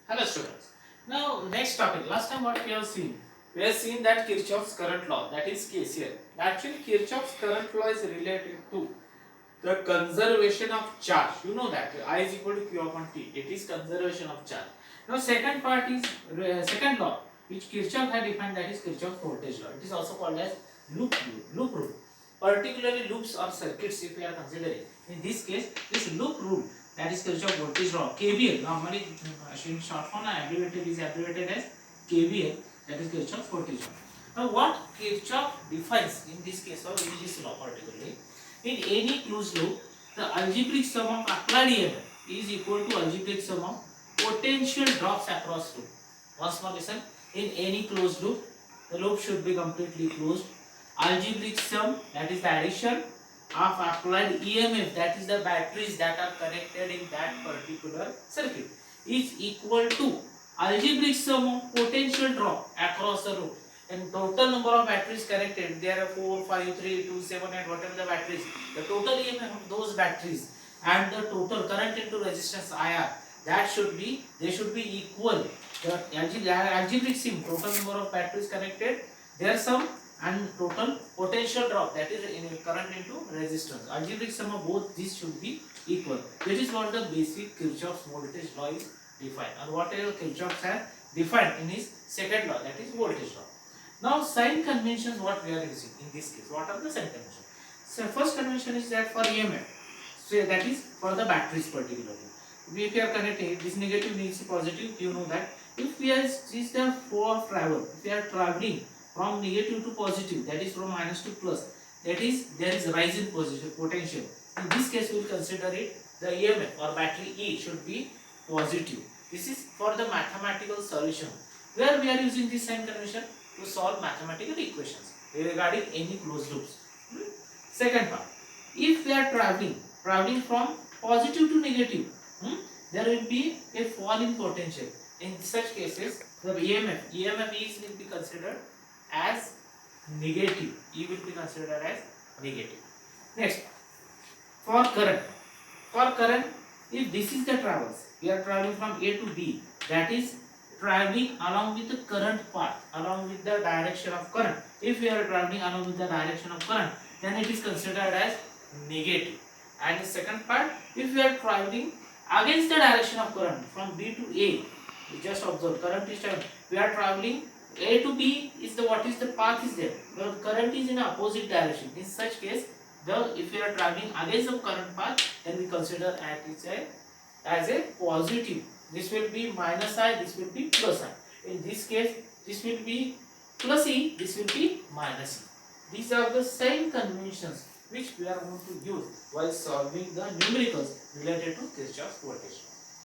Hello students. Now next topic. Last time what we have seen? We have seen that Kirchhoff's current law, that is KCL. Actually Kirchhoff's current law is related to the conservation of charge. You know that I is equal to Q upon T. It is conservation of charge. Now second part is second law which Kirchhoff had defined, that is Kirchhoff's voltage law. It is also called as loop rule. Particularly loops or circuits if we are considering. In this case, this loop rule, that is Kirchhoff voltage law, KVL. Normally in short form is abbreviated as KVL, that is Kirchhoff voltage law. Now what Kirchhoff defines in this case or in this law particularly, in any closed loop, the algebraic sum of applied EMF is equal to algebraic sum of potential drops across loop. Once more listen, in any closed loop, the loop should be completely closed. Algebraic sum, that is the addition of applied EMF, that is the batteries that are connected in that particular circuit, is equal to algebraic sum of potential drop across the loop. And total number of batteries connected, there are 4, 5, 3, 2, 7, and whatever the batteries, the total EMF of those batteries and the total current into resistance IR, that should be, they should be equal. The algebraic sum, total number of batteries connected, their sum, and total potential drop, that is in current into resistance. Algebraic sum of both these should be equal. This is what the basic Kirchhoff's voltage law is defined, or whatever Kirchhoff has defined in his second law, that is voltage law. Now sign conventions what we are using in this case. What are the sign conventions? So first convention is that for EMF, so that is for the batteries particularly. If we are connected, this negative needs positive, you know that. If we are is the flow of travel, if we are traveling from negative to positive, that is from minus to plus, that is there is rise in potential. In this case we will consider it the EMF or battery E should be positive. This is for the mathematical solution where we are using this sign convention to solve mathematical equations regarding any closed loops. Second part, if we are traveling from positive to negative, there will be a fall in potential. In such cases, the EMF is will be considered as negative. E will be considered as negative. Next, for current, if this is the travels, we are traveling from A to B, that is traveling along with the current path, along with the direction of current. If we are traveling along with the direction of current, then it is considered as negative. And the second part, if we are traveling against the direction of current from B to A, just observe, current is traveling, we are traveling A to B is the what is the path is there, but current is in opposite direction. In such case, if we are traveling against the current path, then we consider as a positive. This will be minus I, this will be plus I. In this case, this will be plus E, this will be minus E. These are the same conventions which we are going to use while solving the numericals related to Kirchhoff's voltage.